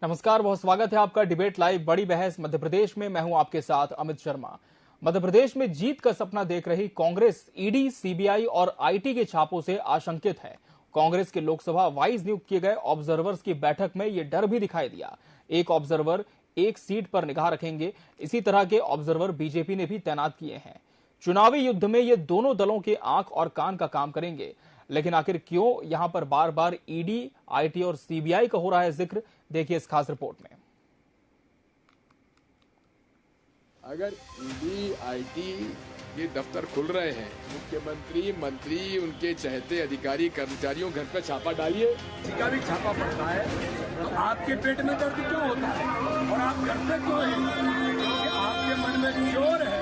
नमस्कार, बहुत स्वागत है आपका डिबेट लाइव बड़ी बहस मध्य प्रदेश में। मैं हूं आपके साथ अमित शर्मा। मध्य प्रदेश में जीत का सपना देख रही कांग्रेस ईडी, सीबीआई और आईटी के छापों से आशंकित है। कांग्रेस के लोकसभा वाइज नियुक्त किए गए ऑब्जर्वर्स की बैठक में यह डर भी दिखाई दिया। एक ऑब्जर्वर एक सीट पर निगाह रखेंगे। इसी तरह के ऑब्जर्वर बीजेपी ने भी तैनात किए हैं। चुनावी युद्ध में ये दोनों दलों के आंख और कान का काम करेंगे। लेकिन आखिर क्यों यहां पर बार बार ईडी, आईटी और सीबीआई का हो रहा है जिक्र, देखिए इस खास रिपोर्ट में। अगर ईडी, आईटी ये दफ्तर खुल रहे हैं, मुख्यमंत्री, मंत्री, उनके चहेते अधिकारी, कर्मचारियों घर पर छापा डालिए। किसी का भी छापा पड़ता है तो आपके पेट में दर्द क्यों होता है और आप डरते क्यों हैं? क्योंकि आपके मन में चोर है।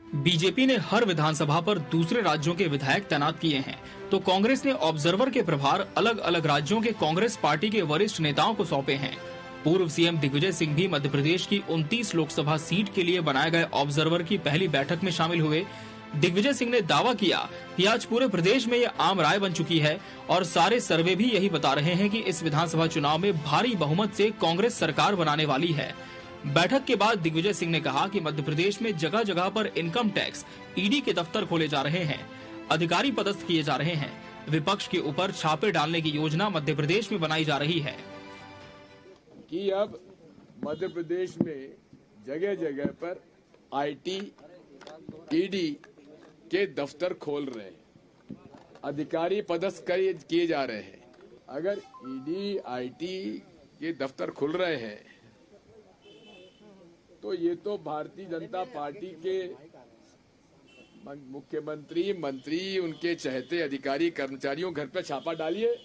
बीजेपी ने हर विधानसभा पर दूसरे राज्यों के विधायक तैनात किए हैं, तो कांग्रेस ने ऑब्जर्वर के प्रभार अलग अलग राज्यों के कांग्रेस पार्टी के वरिष्ठ नेताओं को सौंपे हैं। पूर्व सीएम दिग्विजय सिंह भी मध्य प्रदेश की 29 लोकसभा सीट के लिए बनाए गए ऑब्जर्वर की पहली बैठक में शामिल हुए। दिग्विजय सिंह ने दावा किया कि आज पूरे प्रदेश में यह आम राय बन चुकी है और सारे सर्वे भी यही बता रहे हैं कि इस विधानसभा चुनाव में भारी बहुमत से कांग्रेस सरकार बनाने वाली है। बैठक के बाद दिग्विजय सिंह ने कहा कि मध्य प्रदेश में जगह जगह पर इनकम टैक्स, ईडी के दफ्तर खोले जा रहे हैं, अधिकारी पदस्थ किए जा रहे हैं। विपक्ष के ऊपर छापे डालने की योजना मध्य प्रदेश में बनाई जा रही है कि अब मध्य प्रदेश में जगह जगह पर आईटी, ईडी के दफ्तर खोल रहे हैं, अधिकारी पदस्थ किए जा रहे हैं। अगर ईडी, आईटी के दफ्तर खुल रहे हैं तो ये तो भारतीय जनता पार्टी के मुख्यमंत्री, मंत्री, उनके चहेते अधिकारी, कर्मचारियों घर पर छापा डालिए।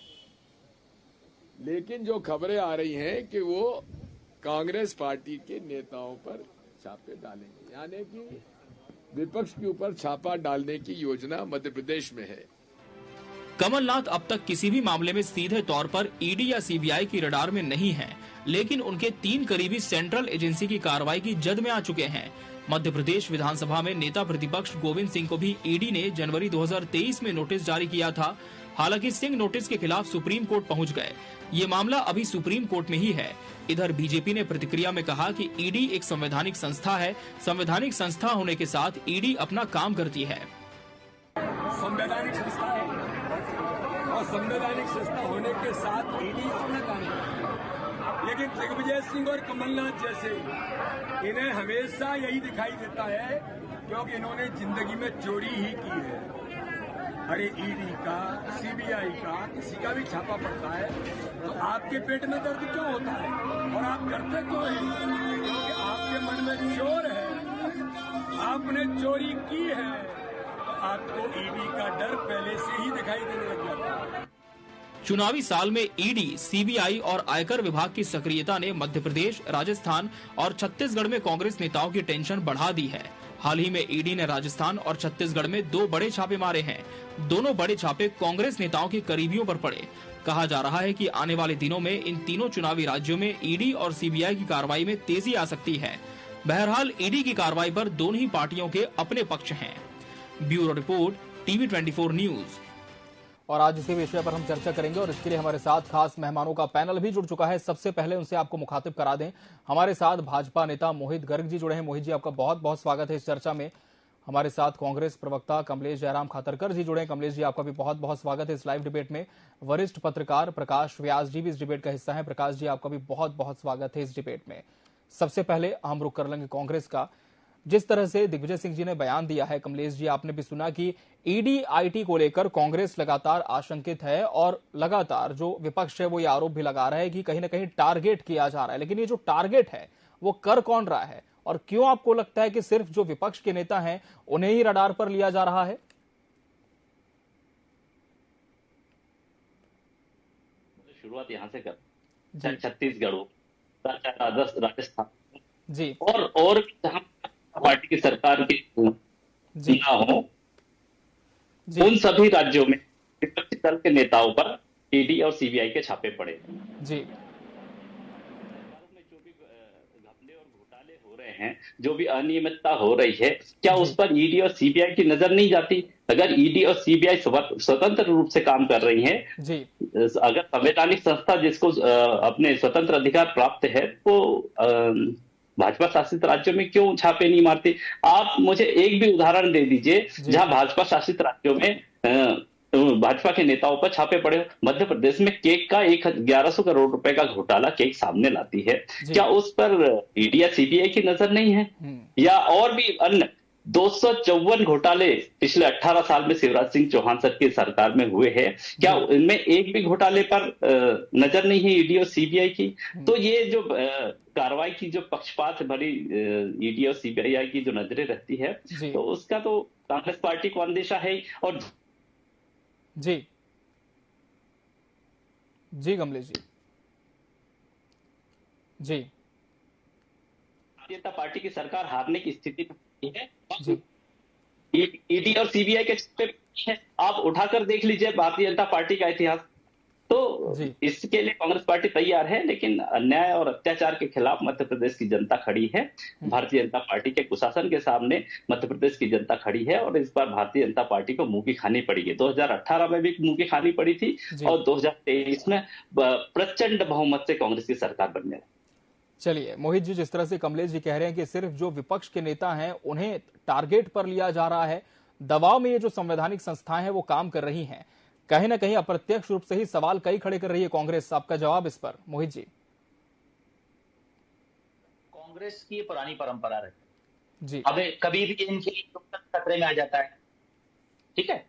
लेकिन जो खबरें आ रही हैं कि वो कांग्रेस पार्टी के नेताओं पर छापे डालेंगे, यानी कि विपक्ष के ऊपर छापा डालने की योजना मध्य प्रदेश में है। कमलनाथ अब तक किसी भी मामले में सीधे तौर पर ईडी या सीबीआई की रडार में नहीं है, लेकिन उनके 3 करीबी सेंट्रल एजेंसी की कार्रवाई की जद में आ चुके हैं। मध्य प्रदेश विधानसभा में नेता प्रतिपक्ष गोविंद सिंह को भी ईडी ने जनवरी 2023 में नोटिस जारी किया था। हालांकि सिंह नोटिस के खिलाफ सुप्रीम कोर्ट पहुंच गए। ये मामला अभी सुप्रीम कोर्ट में ही है। इधर बीजेपी ने प्रतिक्रिया में कहा कि ईडी एक संवैधानिक संस्था है। संवैधानिक संस्था होने के साथ ईडी अपना काम करती है। संवैधानिक संस्था है और संवैधानिक संस्था होने के साथ ईडी अपना काम करती है। लेकिन दिग्विजय सिंह और कमलनाथ जैसे इन्हें हमेशा यही दिखाई देता है क्योंकि इन्होंने जिंदगी में चोरी ही की है। अरे ईडी का, सीबीआई का, किसी का भी छापा पड़ता है तो आपके पेट में दर्द क्यों होता है और आप डरते क्यों हैं? क्योंकि आपके मन में चोर है। आपने चोरी की है तो आपको ईडी का डर पहले से ही दिखाई देने लग जाता है। चुनावी साल में ईडी, सीबीआई और आयकर विभाग की सक्रियता ने मध्य प्रदेश, राजस्थान और छत्तीसगढ़ में कांग्रेस नेताओं की टेंशन बढ़ा दी है। हाल ही में ईडी ने राजस्थान और छत्तीसगढ़ में 2 बड़े छापे मारे हैं। दोनों बड़े छापे कांग्रेस नेताओं के करीबियों पर पड़े। कहा जा रहा है कि आने वाले दिनों में इन तीनों चुनावी राज्यों में ईडी और सीबीआई की कार्रवाई में तेजी आ सकती है। बहरहाल ईडी की कार्रवाई पर दोनों ही पार्टियों के अपने पक्ष हैं। Bureau report, TV 24 news. और आज इसी विषय पर हम चर्चा करेंगे और इसके लिए हमारे साथ खास मेहमानों का पैनल भी जुड़ चुका है। सबसे पहले उनसे आपको मुखातिब करा दें। हमारे साथ भाजपा नेता मोहित गर्ग जी जुड़े हैं। मोहित जी, आपका बहुत बहुत स्वागत है इस चर्चा में। हमारे साथ कांग्रेस प्रवक्ता कमलेश जयराम खातरकर जी जुड़े हैं। कमलेश जी, आपका भी बहुत बहुत स्वागत है इस लाइव डिबेट में। वरिष्ठ पत्रकार प्रकाश व्यास जी भी इस डिबेट का हिस्सा है। प्रकाश जी, आपका भी बहुत बहुत स्वागत है इस डिबेट में। सबसे पहले हम रुख कर लेंगे कांग्रेस का। जिस तरह से दिग्विजय सिंह जी ने बयान दिया है, कमलेश जी आपने भी सुना कि ईडी, आईटी को लेकर कांग्रेस लगातार आशंकित है और लगातार जो विपक्ष है वो ये आरोप भी लगा रहा है कि कहीं ना कहीं टारगेट किया जा रहा है। लेकिन ये जो टारगेट है वो कर कौन रहा है और क्यों आपको लगता है कि सिर्फ जो विपक्ष के नेता हैं उन्हें ही रडार पर लिया जा रहा है? शुरुआत यहां से कर छत्तीसगढ़ हो, राजस्थान जी और जहां पार्टी की सरकार की ना हो, उन सभी राज्यों में विपक्षी दल के नेताओं पर ईडी और सीबीआई के छापे पड़े। जी, में जो भी घपले और घोटाले हो रहे हैं, जो भी अनियमितता हो रही है, क्या उस पर ईडी और सीबीआई की नजर नहीं जाती? अगर ईडी और सीबीआई स्वतंत्र रूप से काम कर रही हैं, अगर संवैधानिक संस्था जिसको अपने स्वतंत्र अधिकार प्राप्त है, तो भाजपा शासित राज्यों में क्यों छापे नहीं मारते? आप मुझे एक भी उदाहरण दे दीजिए जहां भाजपा शासित राज्यों में भाजपा के नेताओं पर छापे पड़े हो। मध्य प्रदेश में केक का 1100 करोड़ रुपए का घोटाला केक सामने लाती है, क्या उस पर ईडी या सीबीआई की नजर नहीं है? या और भी अन्य 254 घोटाले पिछले 18 साल में शिवराज सिंह चौहान सर की सरकार में हुए हैं, क्या इनमें एक भी घोटाले पर नजर नहीं है ईडी और सीबीआई की? तो ये जो कार्रवाई की जो पक्षपात भरी ईडी और सीबीआई की जो नजरें रहती है, तो उसका तो कांग्रेस पार्टी को अंदेशा है। और जी कमलेश जी भारतीय जनता पार्टी की सरकार हारने की स्थिति में है। ईडी और सीबीआई के छापे है, आप उठाकर देख लीजिए भारतीय जनता पार्टी का इतिहास। तो इसके लिए कांग्रेस पार्टी तैयार है, लेकिन अन्याय और अत्याचार के खिलाफ मध्य प्रदेश की जनता खड़ी है। भारतीय जनता पार्टी के कुशासन के सामने मध्य प्रदेश की जनता खड़ी है, और इस बार भारतीय जनता पार्टी को मुंह की खानी पड़ी है। 2018 में भी मुंह की खानी पड़ी थी, और 2023 में प्रचंड बहुमत से कांग्रेस की सरकार बनने लगी। चलिए मोहित जी, जिस तरह से कमलेश जी कह रहे हैं कि सिर्फ जो विपक्ष के नेता हैं उन्हें टारगेट पर लिया जा रहा है, दबाव में ये जो संवैधानिक संस्थाएं हैं वो काम कर रही हैं, कहीं ना कहीं अप्रत्यक्ष रूप से ही सवाल कई खड़े कर रही है कांग्रेस। आपका जवाब इस पर मोहित जी? कांग्रेस की पुरानी परंपरा रही जी, अब कभी भी इनके लोकतंत्र खतरे में आ जाता है। ठीक है,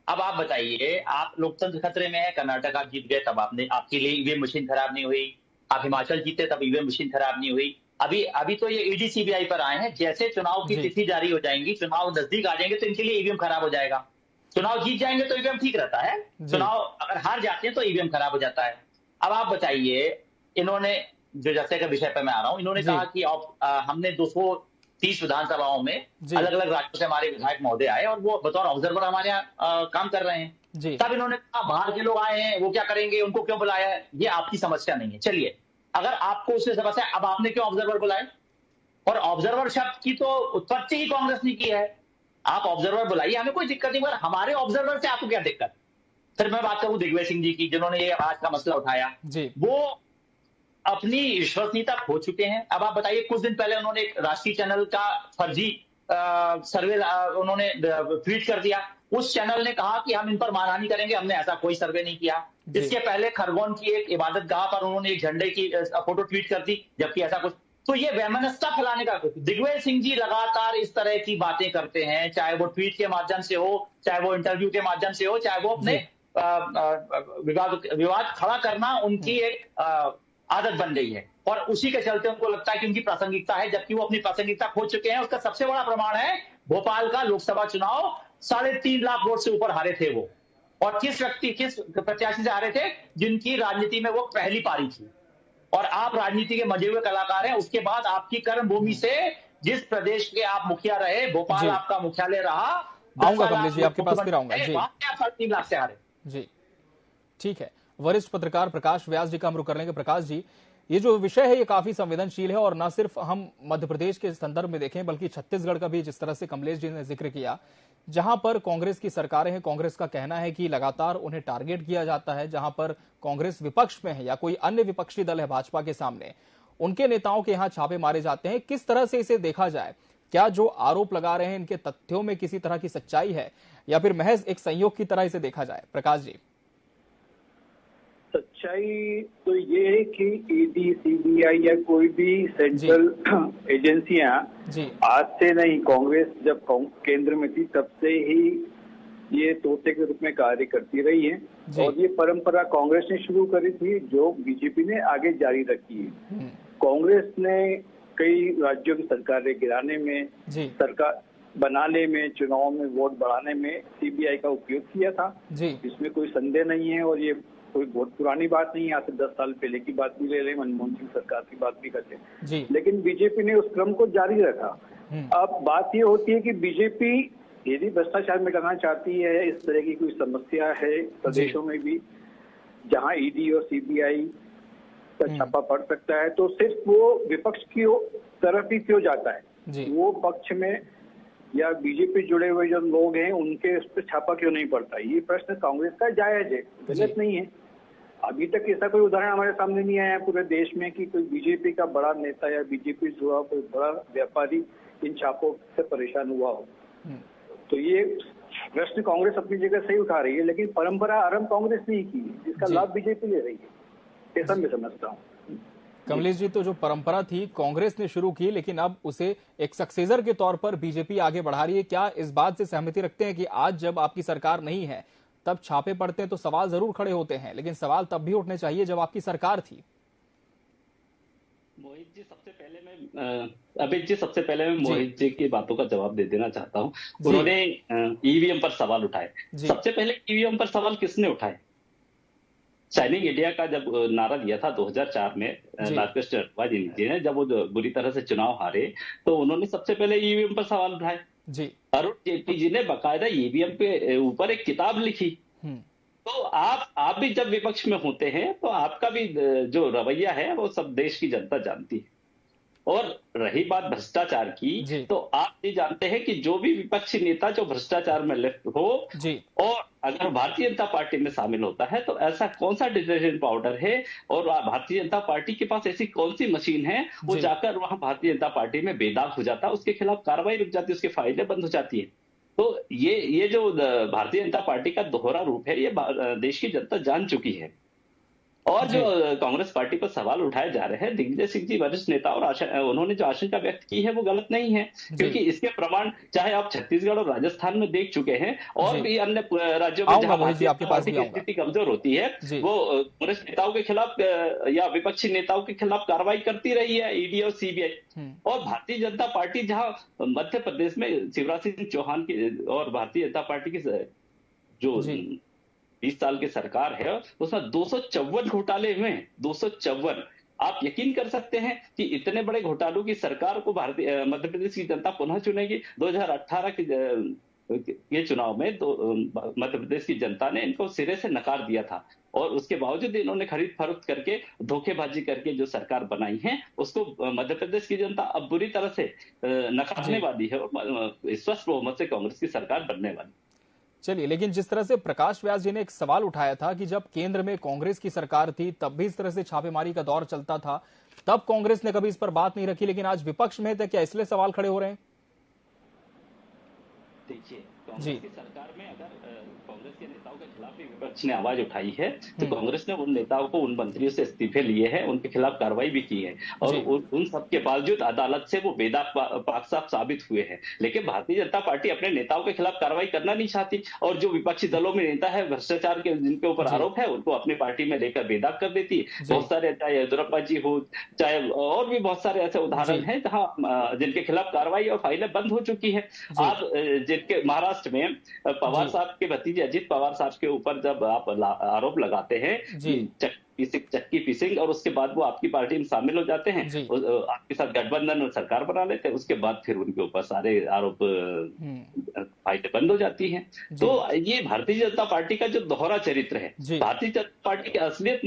अब आप बताइए, आप लोकतंत्र खतरे में है, कर्नाटक आप जीत गए तब आपके लिए ईवीएम मशीन खराब नहीं हुई, आप हिमाचल जीते तब ईवीएम मशीन खराब नहीं हुई। अभी तो ये ईडी सीबीआई पर आए हैं, जैसे चुनाव की तिथि जारी हो जाएंगी, चुनाव नजदीक आ जाएंगे, तो इनके लिए ईवीएम खराब हो जाएगा। चुनाव जीत जाएंगे तो ईवीएम ठीक रहता है, चुनाव अगर हार जाते हैं तो ईवीएम खराब हो जाता है। अब आप बताइए, इन्होंने जो जैसे के विषय पर मैं आ रहा हूं, इन्होंने कहा कि हमने 230 विधानसभाओं में अलग अलग राज्यों से हमारे विधायक महोदय आए और वो बतौर ऑब्जर्वर हमारे यहाँ काम कर रहे हैं। तब इन्होंने कहा बाहर के लोग आए हैं, वो क्या करेंगे, उनको क्यों बुलाया है, ये आपकी समस्या नहीं है। चलिए, अगर आपको उससे समस्या है, अब आपने क्यों ऑब्जर्वर बुलाए? और ऑब्जर्वर शब्द की तो उत्पत्ति ही कांग्रेस ने की है। आप ऑब्जर्वर बुलाइए, हमें कोई दिक्कत नहीं, मगर हमारे ऑब्जर्वर से आपको क्या दिक्कत? फिर मैं बात करूं दिग्विजय सिंह जी की, जिन्होंने ये आज का मसला उठाया, वो अपनी विश्वसनीयता खो चुके हैं। अब आप बताइए, कुछ दिन पहले उन्होंने एक राष्ट्रीय चैनल का फर्जी सर्वे उन्होंने ट्वीट कर दिया। उस चैनल ने कहा कि हम इन पर मानहानि करेंगे, हमने ऐसा कोई सर्वे नहीं किया। इसके पहले खरगोन की एक इबादत गाह पर उन्होंने एक झंडे की फोटो ट्वीट कर दी, जबकि ऐसा कुछ। तो ये वैमनस्यता फैलाने का, दिग्विजय सिंह जी लगातार इस तरह की बातें करते हैं, चाहे वो ट्वीट के माध्यम से हो, चाहे वो इंटरव्यू के माध्यम से हो, चाहे वो अपने विवाद खड़ा करना उनकी एक आदत बन गई है, और उसी के चलते उनको लगता है कि उनकी प्रासंगिकता है, जबकि वो अपनी प्रासंगिकता खो चुके हैं। उसका सबसे बड़ा प्रमाण है भोपाल का लोकसभा चुनाव, 3.5 लाख वोट से ऊपर हारे थे वो। और किस प्रत्याशी से हारे थे? जिनकी राजनीति में वो पहली पारी थी। और आप राजनीति के मजे हुए कलाकार हैं। उसके बाद आपकी कर्म भूमि से जिस प्रदेश के आप मुखिया रहे, भोपाल आपका मुख्यालय रहा, आऊंगा कमलेश जी आपके पास, फिर आऊंगा जी। 3.5 लाख से हारे जी। ठीक है, वरिष्ठ पत्रकार प्रकाश व्यास जी का हम रुख कर लेंगे। प्रकाश जी, ये जो विषय है ये काफी संवेदनशील है, और न सिर्फ हम मध्य प्रदेश के संदर्भ में देखें बल्कि छत्तीसगढ़ का भी, जिस तरह से कमलेश जी ने जिक्र किया, जहां पर कांग्रेस की सरकारें हैं, कांग्रेस का कहना है कि लगातार उन्हें टारगेट किया जाता है, जहां पर कांग्रेस विपक्ष में है या कोई अन्य विपक्षी दल है भाजपा के सामने, उनके नेताओं के यहां छापे मारे जाते हैं। किस तरह से इसे देखा जाए? क्या जो आरोप लगा रहे हैं इनके तथ्यों में किसी तरह की सच्चाई है, या फिर महज एक संयोग की तरह इसे देखा जाए? प्रकाश जी। सच्चाई तो ये है कि ईडी, सीबीआई या कोई भी सेंट्रल एजेंसियां आज से नहीं, कांग्रेस जब केंद्र में थी तब से ही ये तोते के रूप में कार्य करती रही है, और ये परंपरा कांग्रेस ने शुरू करी थी, जो बीजेपी ने आगे जारी रखी है। कांग्रेस ने कई राज्यों की सरकारें गिराने में, सरकार बनाने में, चुनाव में वोट बढ़ाने में सीबीआई का उपयोग किया था, इसमें कोई संदेह नहीं है। और ये कोई बहुत पुरानी बात नहीं है, आज से 10 साल पहले की बात भी ले लें, मनमोहन सिंह सरकार की बात भी करते हैं, लेकिन बीजेपी ने उस क्रम को जारी रखा। अब बात ये होती है कि बीजेपी यदि भ्रष्टाचार मिटाना चाहती है, इस तरह की कोई समस्या है प्रदेशों में भी जहां ईडी और सीबीआई का छापा पड़ सकता है, तो सिर्फ वो विपक्ष की तरफ ही क्यों जाता है? वो पक्ष में या बीजेपी जुड़े हुए जो लोग हैं उनके उस पर छापा क्यों नहीं पड़ता? ये प्रश्न कांग्रेस का जायज है, गलत नहीं है। अभी तक ऐसा कोई उदाहरण हमारे सामने नहीं आया पूरे देश में कि कोई बीजेपी का बड़ा नेता या बीजेपी से जुड़ा कोई बड़ा व्यापारी इन छापों से परेशान हुआ हो। तो ये प्रश्न कांग्रेस अपनी जगह सही उठा रही है, लेकिन परंपरा आरंभ कांग्रेस ने ही की, जिसका लाभ बीजेपी ले रही है, ऐसा मैं समझता हूँ। कमलेश जी, तो जो परंपरा थी कांग्रेस ने शुरू की, लेकिन अब उसे एक सक्सेसर के तौर पर बीजेपी आगे बढ़ा रही है। क्या इस बात से सहमति रखते हैं कि आज जब आपकी सरकार नहीं है तब छापे पड़ते हैं तो सवाल जरूर खड़े होते हैं, लेकिन सवाल तब भी उठने चाहिए जब आपकी सरकार थी? मोहित जी, सबसे पहले मैं मोहित जी की बातों का जवाब दे देना चाहता हूँ। उन्होंने ईवीएम पर सवाल उठाए। सबसे पहले ईवीएम पर सवाल किसने उठाए? शाइनिंग इंडिया का जब नारा दिया था 2004 में लालकृष्ण अडवाणी जी ने, जब वो बुरी तरह से चुनाव हारे, तो उन्होंने सबसे पहले ईवीएम पर सवाल उठाए। अरुण जेटली जी ने बाकायदा ईवीएम के ऊपर एक किताब लिखी। तो आप भी जब विपक्ष में होते हैं तो आपका भी जो रवैया है वो सब देश की जनता जानती है। और रही बात भ्रष्टाचार की, तो आप ये जानते हैं कि जो भी विपक्षी नेता जो भ्रष्टाचार में लिप्त हो और अगर भारतीय जनता पार्टी में शामिल होता है तो ऐसा कौन सा डिटर्जेंट पाउडर है और भारतीय जनता पार्टी के पास ऐसी कौन सी मशीन है वो जाकर वहां भारतीय जनता पार्टी में बेदाग हो जाता है, उसके खिलाफ कार्रवाई रुक जाती है, उसकी फाइलें बंद हो जाती है। तो ये जो भारतीय जनता पार्टी का दोहरा रूप है, ये देश की जनता जान चुकी है। और जो कांग्रेस पार्टी पर सवाल उठाए जा रहे हैं, दिग्विजय सिंह जी वरिष्ठ नेता और उन्होंने जो आशंका व्यक्त की है वो गलत नहीं है, क्योंकि इसके प्रमाण चाहे आप छत्तीसगढ़ और राजस्थान में देख चुके हैं और भी अन्य राज्यों में जहां भारतीय पार्टी की स्थिति कमजोर होती है वो कांग्रेस नेताओं के खिलाफ या विपक्षी नेताओं के खिलाफ कार्रवाई करती रही है, ईडी और सीबीआई। और भारतीय जनता पार्टी जहां मध्य प्रदेश में शिवराज सिंह चौहान की और भारतीय जनता पार्टी की जो 20 साल की सरकार है उसमें 254 घोटाले हुए हैं, 254। आप यकीन कर सकते हैं कि इतने बड़े घोटालों की सरकार को मध्य प्रदेश की जनता पुनः चुनेगी? 2018 के चुनाव में मध्य प्रदेश की जनता ने इनको सिरे से नकार दिया था और उसके बावजूद इन्होंने खरीद फरोख्त करके धोखेबाजी करके जो सरकार बनाई है उसको मध्य प्रदेश की जनता अब बुरी तरह से नकारने वाली है और स्पष्ट बहुमत से कांग्रेस की सरकार बनने वाली। चलिए, लेकिन जिस तरह से प्रकाश व्यास जी ने एक सवाल उठाया था कि जब केंद्र में कांग्रेस की सरकार थी तब भी इस तरह से छापेमारी का दौर चलता था, तब कांग्रेस ने कभी इस पर बात नहीं रखी, लेकिन आज विपक्ष में है, क्या इसलिए सवाल खड़े हो रहे हैं? देखिए, कांग्रेस की सरकार में अगर कांग्रेस के नेताओं के खिलाफ भी विपक्ष ने आवाज उठाई है तो कांग्रेस ने उन नेताओं को, उन मंत्रियों से इस्तीफे लिए हैं, उनके खिलाफ कार्रवाई भी की है और उन सब के बावजूद अदालत से वो बेदाग पाक साफ साबित हुए हैं। लेकिन भारतीय जनता पार्टी अपने नेताओं के खिलाफ कार्रवाई करना नहीं चाहती और जो विपक्षी दलों में नेता है भ्रष्टाचार के जिनके ऊपर आरोप है उनको अपनी पार्टी में लेकर बेदाग कर देती है। बहुत सारे, चाहे येदियुरप्पा जी हो, चाहे और भी बहुत सारे ऐसे उदाहरण हैं जहां जिनके खिलाफ कार्रवाई और फाइलें बंद हो चुकी है। आप जिनके महाराष्ट्र में पवार साहब के भतीजे अजित पवार साहब के ऊपर जब आप आरोप लगाते हैं चक्की पीसिंग और उसके बाद वो आपकी पार्टी में शामिल हो जाते हैं, आपके साथ गठबंधन और सरकार बना लेते हैं, उसके बाद फिर उनके ऊपर सारे आरोप फाइलें बंद हो जाती हैं। तो ये भारतीय जनता पार्टी का जो दोहरा चरित्र है, भारतीय जनता पार्टी की असलियत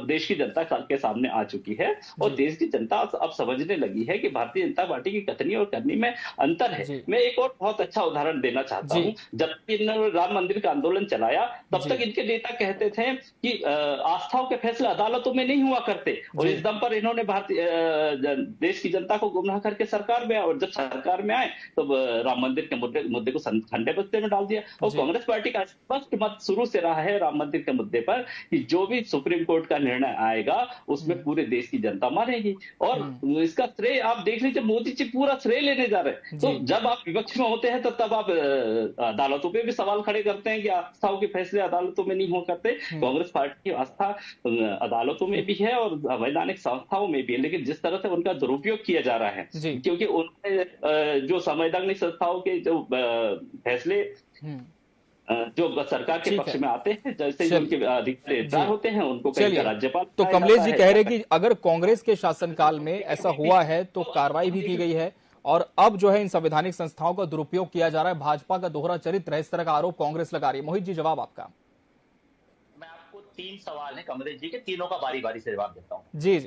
देश की जनता के सामने आ चुकी है और देश की जनता अब समझने लगी है कि भारतीय जनता पार्टी की कथनी और करनी में अंतर है। मैं एक और बहुत अच्छा उदाहरण देना चाहता हूँ। जब इन्होंने राम मंदिर का आंदोलन चलाया तब तक इनके नेता कहते थे कि आस्थाओं के फैसले अदालतों में नहीं हुआ करते और इस दम पर इन्होंने भारतीय देश की जनता को गुमराह करके सरकार में आए और जब सरकार में आए तो राम मंदिर के मुद्दे को ठंडे बस्ते में डाल दिया। और कांग्रेस पार्टी का स्पष्ट मत शुरू से रहा है राम मंदिर के मुद्दे पर कि जो भी सुप्रीम कोर्ट का निर्णय आएगा उसमें पूरे देश की जनता मानेगी और इसका श्रेय आप देख लीजिए, मोदी जी पूरा श्रेय लेने जा रहे हैं। तो जब आप विपक्ष में होते हैं तो तब आप अदालतों पे भी सवाल खड़े करते हैं कि आस्थाओं के फैसले अदालतों में नहीं हो करते। कांग्रेस पार्टी की आस्था अदालतों में भी है और वैधानिक संस्थाओं में भी है, लेकिन जिस तरह से उनका दुरुपयोग किया जा रहा है क्योंकि उनके जो संवैधानिक संस्थाओं के जो फैसले जो सरकार के पक्ष में आते हैं, जैसे उनके अधिकार होते हैं उनको राज्यपाल। तो कमलेश जी कह रहे कि अगर कांग्रेस के शासनकाल में ऐसा हुआ है तो कार्रवाई भी की गई है और अब जो है इन संवैधानिक संस्थाओं का दुरुपयोग किया जा रहा है, भाजपा का दोहरा चरित्र है, इस तरह का आरोप कांग्रेस लगा रही है। मोहित जी, जवाब आपका। मैं आपको 3 सवाल है कमलेश जी के, तीनों का बारी बारी से जवाब देता हूँ। जी।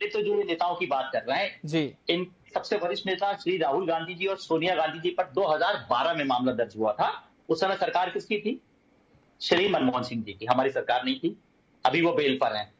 तो जो ये नेताओं की बात कर रहे हैं जी, इन सबसे वरिष्ठ नेता श्री राहुल गांधी जी और सोनिया गांधी जी पर 2012 में मामला दर्ज हुआ था। उस समय सरकार किसकी थी? श्री मनमोहन सिंह जी की, हमारी सरकार नहीं थी। अभी वो बेल पर हैं।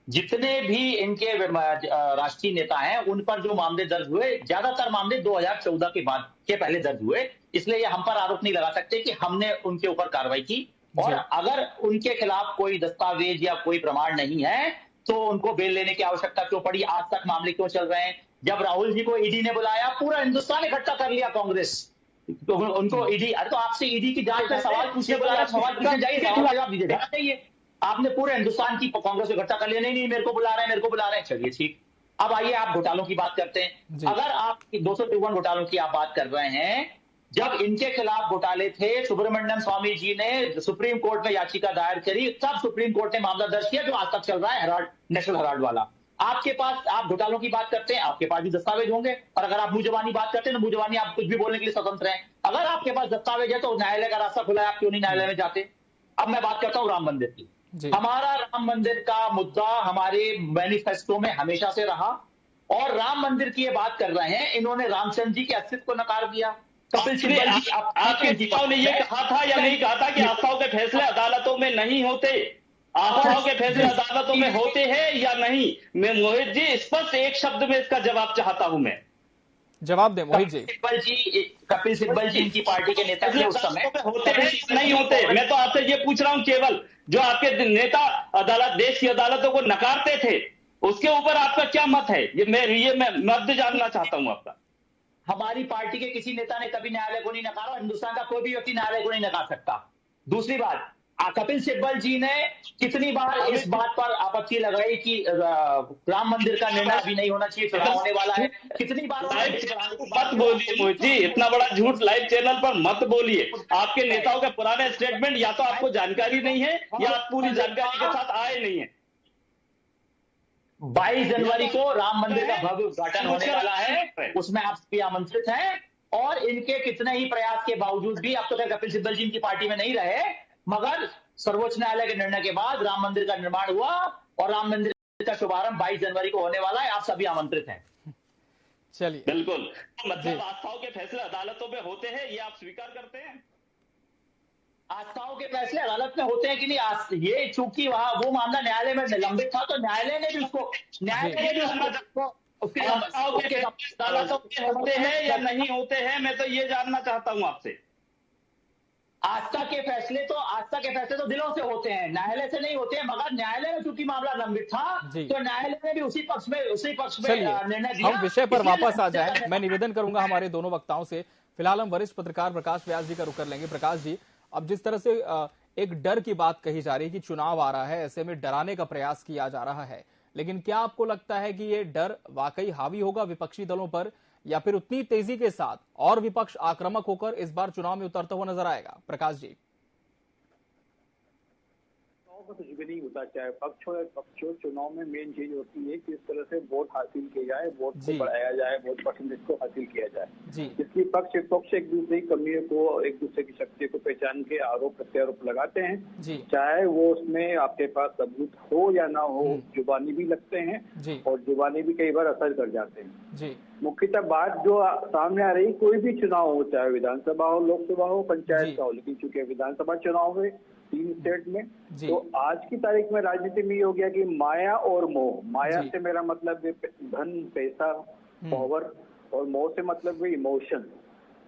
जितने भी इनके राष्ट्रीय नेता हैं उन पर जो मामले दर्ज हुए, ज्यादातर मामले 2014 के बाद के पहले दर्ज हुए, इसलिए हम पर आरोप नहीं लगा सकते कि हमने उनके ऊपर कार्रवाई की। और अगर उनके खिलाफ कोई दस्तावेज या कोई प्रमाण नहीं है तो उनको बेल लेने की आवश्यकता क्यों पड़ी? आज तक मामले क्यों चल रहे हैं? जब राहुल जी को ईडी ने बुलाया, पूरा हिंदुस्तान इकट्ठा कर लिया कांग्रेस, तो उनको ईडी, अरे तो आपसे ईडी की जांच में सवाल पूछने बुलाया, सवाल पूछने जाइए, सवाल जवाब दीजिए, चाहिए। आपने पूरे हिंदुस्तान की कांग्रेस इकट्ठा कर लिया, नहीं मेरे को बुला रहे हैं, मेरे को बुला रहे हैं, चलिए ठीक। अब आइए आप घोटालों की बात करते हैं। अगर आप 253 घोटालों की आप बात कर रहे हैं, जब इनके खिलाफ घोटाले थे, सुब्रमण्यम स्वामी जी ने सुप्रीम कोर्ट में याचिका दायर करी, तब सुप्रीम कोर्ट ने मामला दर्ज किया जो आज तक चल रहा है, हेराल्ड, नेशनल हेराल्ड वाला। आपके पास, आप घोटालों की बात करते हैं, आपके पास भी दस्तावेज होंगे, और अगर आप मुंह जबानी बात करते हैं तो मुंह जबानी आप कुछ भी बोलने के लिए स्वतंत्र हैं। अगर आपके पास दस्तावेज है तो न्यायालय का रास्ता खुला है, आप क्यों नहीं न्यायालय में जाते? अब मैं बात करता हूं राम मंदिर की। हमारा राम मंदिर का मुद्दा हमारे मैनिफेस्टो में हमेशा से रहा, और राम मंदिर की ये बात कर रहे हैं, इन्होंने रामचंद्र जी के अस्तित्व को नकार दिया। कपिल सिब्बल जी, आपके नेताओं ने ये कहा था या नहीं कहा था कि आस्थाओं के फैसले अदालतों में नहीं होते? आस्थाओं के फैसले अदालतों में होते हैं या नहीं? मैं मोहित जी स्पष्ट एक शब्द में इसका जवाब चाहता हूं। मैं जवाब दें मोहित जी। कपिल सिब्बल जी इनकी पार्टी के नेता थे उस समय, होते हैं नहीं होते? मैं तो आपसे ये पूछ रहा हूं, केवल जो आपके नेता अदालत, देश की अदालतों को नकारते थे, उसके ऊपर आपका क्या मत है? ये मैं मत जानना चाहता हूं आपका। हमारी पार्टी के किसी नेता ने कभी न्यायालय को नहीं नकारा, हिंदुस्तान का कोई भी व्यक्ति न्यायालय को नहीं नकार सकता। दूसरी बात, कपिल सिब्बल जी ने कितनी बार इस बात पर आपत्ति लगाई कि राम मंदिर का निर्णय अभी नहीं होना चाहिए, चुनाव होने वाला है, कितनी बार? मत बोलिए मोहित जी, इतना बड़ा झूठ लाइव चैनल पर मत बोलिए। आपके नेताओं के पुराने स्टेटमेंट या तो आपको जानकारी नहीं है या आप पूरी जानकारी के साथ आए नहीं है। 22 जनवरी को राम मंदिर का भव्य उद्घाटन होने वाला है, उसमें आप भी आमंत्रित हैं। और इनके कितने ही प्रयास के बावजूद भी, अब तो खैर कपिल सिब्बल जी इनकी पार्टी में नहीं रहे, मगर सर्वोच्च न्यायालय के निर्णय के बाद राम मंदिर का निर्माण हुआ और राम मंदिर का शुभारंभ 22 जनवरी को होने वाला है। आप सभी आमंत्रित हैं। चलिए, बिल्कुल। मतलब आस्थाओं के फैसले अदालतों में होते हैं, ये आप स्वीकार करते हैं? आस्थाओं के फैसले अदालत में होते हैं कि नहीं, ये चूंकि वहां वो मामला न्यायालय में निलंबित था, तो न्यायालय ने भी उसको अदालतों में होते हैं या नहीं होते हैं, मैं तो ये जानना चाहता हूं आपसे। आस्था के फैसले तो दिलों से होते हैं, न्यायालय से नहीं होते हैं, मगर न्यायालय में चूंकि मामला लंबित था तो न्यायालय ने भी उसी पक्ष में निर्णय दिया। हम विषय पर वापस आ जाएं। मैं निवेदन करूंगा हमारे दोनों वक्ताओं से। फिलहाल हम वरिष्ठ पत्रकार प्रकाश व्यास जी का रुख कर लेंगे। प्रकाश जी, अब जिस तरह से एक डर की बात कही जा रही है कि चुनाव आ रहा है, ऐसे में डराने का प्रयास किया जा रहा है, लेकिन क्या आपको लगता है कि ये डर वाकई हावी होगा विपक्षी दलों पर, या फिर उतनी तेजी के साथ और विपक्ष आक्रामक होकर इस बार चुनाव में उतरता हुआ नजर आएगा? प्रकाश जी। कुछ भी नहीं होता, चाहे पक्ष हो, चुनाव में मेन चीज होती है कि इस तरह से वोट हासिल किया जाए, वोट को बढ़ाया जाए, वोट परसेंटेज को हासिल किया जाए। इसलिए पक्ष विपक्ष एक दूसरे की कमियों को, एक दूसरे की शक्ति को पहचान के आरोप प्रत्यारोप लगाते हैं, चाहे वो उसमें आपके पास सबूत हो या ना हो, जुबानी भी लगते हैं और जुबानी भी कई बार असर कर जाते हैं। मुख्यतः बात जो सामने आ रही, कोई भी चुनाव हो, चाहे विधानसभा हो, लोकसभा हो, पंचायत का हो, लेकिन चूंकि विधानसभा चुनाव हुए 3 स्टेट में, तो आज की तारीख में राजनीति में ये हो गया कि माया और मोह। माया से मेरा मतलब धन, पैसा, पावर, और मोह से मतलब इमोशन।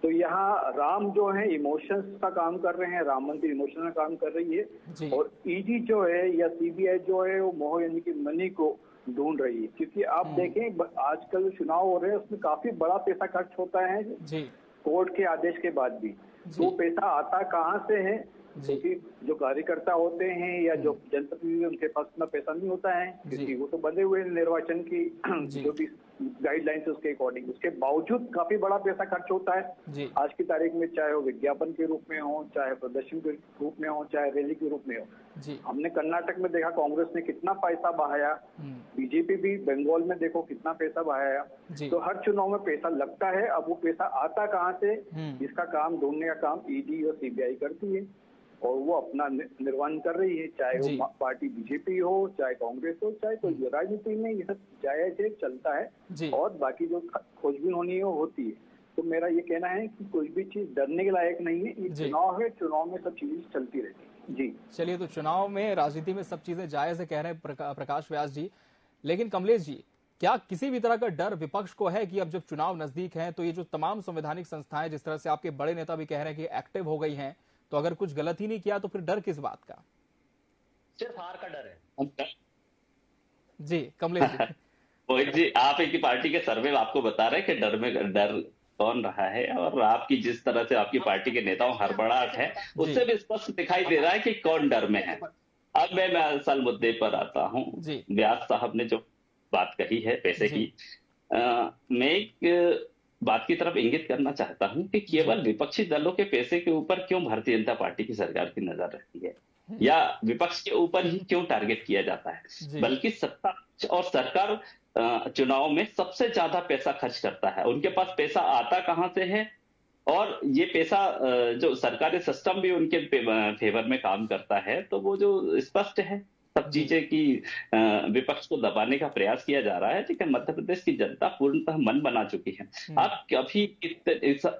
तो यहाँ राम जो है इमोशंस का काम कर रहे हैं, राम मंदिर इमोशन का काम कर रही है, और ईडी जो है या सीबीआई जो है वो मोह यानी कि मनी को ढूंढ रही है। क्योंकि आप देखें आजकल चुनाव हो रहे हैं, उसमें काफी बड़ा पैसा खर्च होता है कोर्ट के आदेश के बाद भी। तो पैसा आता कहाँ से है? क्योंकि जो कार्यकर्ता होते हैं या जो जनप्रतिनिधि, उनके पास इतना पैसा नहीं होता है, क्योंकि वो तो बंधे हुए निर्वाचन की जो भी गाइडलाइंस है उसके अकॉर्डिंग। उसके बावजूद काफी बड़ा पैसा खर्च होता है आज की तारीख में, चाहे वो विज्ञापन के रूप में हो, चाहे प्रदर्शन के रूप में हो, चाहे रैली के रूप में हो। हमने कर्नाटक में देखा कांग्रेस ने कितना पैसा बहाया, बीजेपी भी बंगाल में देखो कितना पैसा बहाया। तो हर चुनाव में पैसा लगता है। अब वो पैसा आता कहाँ से, इसका काम ढूंढने का काम ईडी और सीबीआई करती है। और वो अपना निर्वहन कर रही है, चाहे वो पार्टी बीजेपी हो, चाहे कांग्रेस हो, चाहे कोई भी। राजनीति में ये सब जायज है, चलता है, और बाकी जो खोजबीन होनी है वो होती है। तो मेरा ये कहना है कि कोई भी चीज डरने के लायक नहीं है। ये चुनाव है, चुनाव में सब चीजें चलती रहती है। जी चलिए, तो चुनाव में, राजनीति में सब चीजें जायज है कह रहे हैं प्रकाश व्यास जी। लेकिन कमलेश जी, क्या किसी भी तरह का डर विपक्ष को है कि अब जब चुनाव नजदीक है तो ये जो तमाम संवैधानिक संस्थाएं, जिस तरह से आपके बड़े नेता भी कह रहे हैं कि एक्टिव हो गई हैं, तो अगर कुछ गलत ही नहीं किया तो फिर डर किस बात का? सिर्फ हार का डर है। जी कमलेश जी। मोहित जी, आप एक पार्टी के सर्वे आपको बता रहे हैं कि डर कौन रहा है, और आपकी जिस तरह से आपकी पार्टी के नेताओं हड़बड़ाहट है, उससे भी स्पष्ट दिखाई दे रहा है कि कौन डर में है। अब मैं असल मुद्दे पर आता हूँ। व्यास साहब ने जो बात कही है पैसे की, मैं एक बात की तरफ इंगित करना चाहता हूं कि केवल विपक्षी दलों के पैसे के ऊपर क्यों भारतीय जनता पार्टी की सरकार की नजर रहती है, या विपक्ष के ऊपर ही क्यों टारगेट किया जाता है। बल्कि सत्ता और सरकार चुनाव में सबसे ज्यादा पैसा खर्च करता है। उनके पास पैसा आता कहां से है, और ये पैसा जो सरकारी सिस्टम भी उनके फेवर में काम करता है, तो वो जो स्पष्ट है सब चीजें की विपक्ष को दबाने का प्रयास किया जा रहा है। लेकिन मध्य प्रदेश की जनता पूर्णतः मन बना चुकी है। आप कभी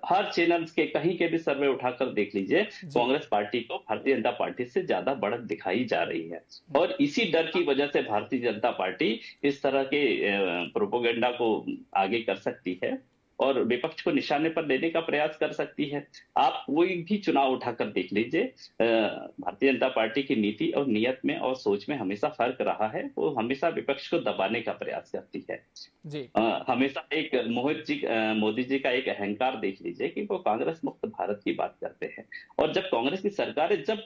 हर चैनल के कहीं के भी सर्वे उठाकर देख लीजिए, कांग्रेस पार्टी को भारतीय जनता पार्टी से ज्यादा बढ़त दिखाई जा रही है। और इसी डर की वजह से भारतीय जनता पार्टी इस तरह के प्रोपोगेंडा को आगे कर सकती है और विपक्ष को निशाने पर लेने का प्रयास कर सकती है। आप कोई भी चुनाव उठाकर देख लीजिए, भारतीय जनता पार्टी की नीति और नियत में और सोच में हमेशा फर्क रहा है। वो हमेशा विपक्ष को दबाने का प्रयास करती है। हमेशा एक मोदी जी का एक अहंकार देख लीजिए कि वो कांग्रेस मुक्त भारत की बात करते हैं। और जब कांग्रेस की सरकारें जब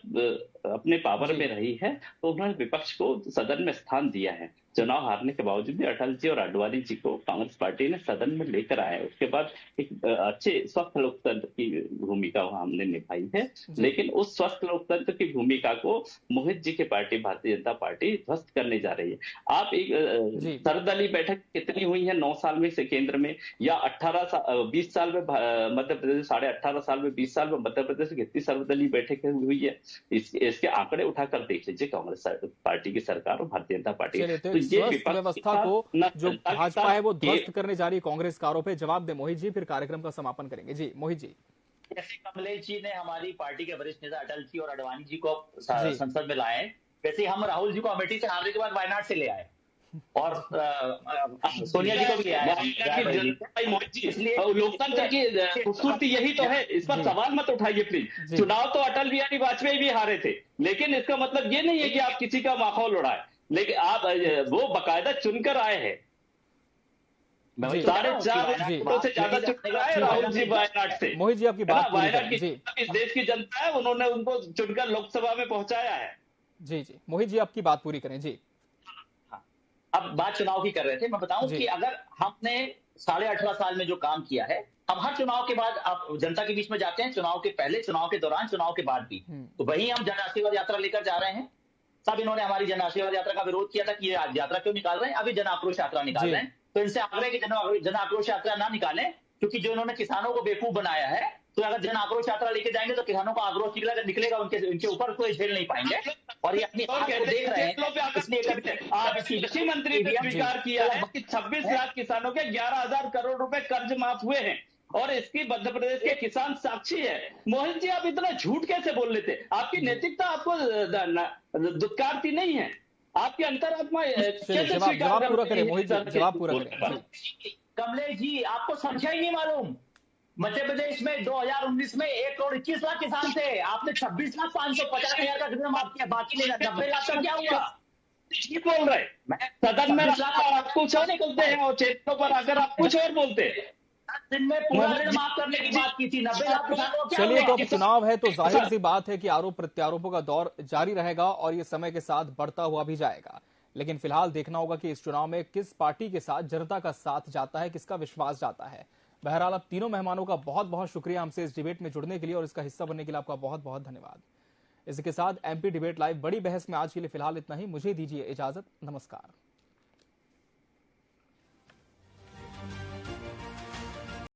अपने पावर में रही है तो उन्होंने विपक्ष को सदन में स्थान दिया है। चुनाव हारने के बावजूद भी अटल जी और आडवाणी जी को कांग्रेस पार्टी ने सदन में लेकर आए। उसके बाद एक अच्छे स्वस्थ लोकतंत्र की भूमिका हमने निभाई है। लेकिन उस स्वस्थ लोकतंत्र की भूमिका को मोहित जी की पार्टी भारतीय जनता पार्टी ध्वस्त करने जा रही है। आप एक सर्वदलीय बैठक कितनी हुई है 9 साल में से केंद्र में, या 20 साल में मध्य प्रदेश, 18.5 साल में, 20 साल में मध्य प्रदेश में कितनी सर्वदलीय बैठक हुई है? इसके आंकड़े उठाकर देख लीजिए कांग्रेस पार्टी की सरकार और भारतीय जनता पार्टी। स्वस्थ व्यवस्था को जो भाजपा है वो ध्वस्त करने जा रही है कांग्रेस के आरोप है। जवाब दे मोहित जी, फिर कार्यक्रम का समापन करेंगे। जी मोहित जी। जैसे कमलेश जी ने हमारी पार्टी के वरिष्ठ नेता अटल जी और आडवाणी जी को संसद में लाए, वैसे हम राहुल जी को अमेठी से हारने के बाद वायनाड से ले आए और सोनिया जी को भी ले आए। मोहित जी, इसलिए लोकतंत्र की खूबसूरती यही तो है। इस पर सवाल मत उठाइए प्लीज। चुनाव तो अटल बिहारी वाजपेयी भी हारे थे, लेकिन इसका मतलब ये नहीं है कि आप किसी का माहौल उड़ाए। लेकिन आप वो बाकायदा चुनकर आए हैं। 4.5 वोटों से ज्यादा चुनकर आए राहुल जी वायनाड से। मोहित जी आपकी बात वायनाड की इस देश की जनता है, उन्होंने उनको चुनकर लोकसभा में पहुंचाया है। जी जी मोहित जी आपकी बात पूरी करें। जी अब बात चुनाव की कर रहे थे। मैं बताऊं कि अगर हमने 18.5 साल में जो काम किया है, हम हर चुनाव के बाद आप जनता के बीच में जाते हैं, चुनाव के पहले, चुनाव के दौरान, चुनाव के बाद भी, तो वही हम जन आशीर्वाद यात्रा लेकर जा रहे हैं। सब इन्होंने हमारी जन आशीर्वाद यात्रा का विरोध किया था कि ये यात्रा क्यों निकाल रहे हैं, अभी जन आक्रोश यात्रा निकाल रहे हैं। तो इनसे आग्रह कि जन आक्रोश यात्रा ना निकालें, क्योंकि जो इन्होंने किसानों को बेवकूफ बनाया है, तो अगर जन आक्रोश यात्रा लेके जाएंगे तो किसानों का आक्रोश निकलेगा उनके ऊपर, कोई झेल नहीं पाएंगे। और ये अपनी बात को देख रहे हैं, इसलिए आप कृषि मंत्री ने स्वीकार किया है कि 26 लाख किसानों के 11,000 करोड़ रुपए कर्ज माफ हुए हैं, और इसकी मध्य प्रदेश के किसान साक्षी है। मोहित जी, आप इतना झूठ कैसे बोल लेते? आपकी नैतिकता आपको दुत्कारती नहीं है? आपकी अंतरात्मा कैसे जवाब पूरा करें मोहित जी, जवाब पूरा करें। कमलेश जी, आपको संख्या ही नहीं मालूम। मध्य प्रदेश में 2019 में 1 करोड़ 21 लाख किसान थे। आपने 26,550,000 का कितना माफ किया, बाकी नहीं 90 लाख का क्या हुआ? बोल रहे मैं सदन में आप कुछ और निकलते हैं और चैनलों पर आकर आप कुछ और बोलते हैं। दिन में पूरा ऋण माफ करने की बात की थी, 90 लाख किसानों को क्या? चलिए, तो अब चुनाव है तो जाहिर सी बात है कि आरोप प्रत्यारोपों का दौर जारी रहेगा और ये समय के साथ बढ़ता हुआ भी जाएगा। लेकिन फिलहाल देखना होगा कि इस चुनाव में किस पार्टी के साथ जनता का साथ जाता है, किसका विश्वास जाता है। बहरहाल, अब तीनों मेहमानों का बहुत बहुत शुक्रिया हमसे इस डिबेट में जुड़ने के लिए और इसका हिस्सा बनने के लिए आपका बहुत बहुत धन्यवाद। इसके साथ एमपी डिबेट लाइव बड़ी बहस में आज के लिए फिलहाल इतना ही। मुझे दीजिए इजाजत। नमस्कार।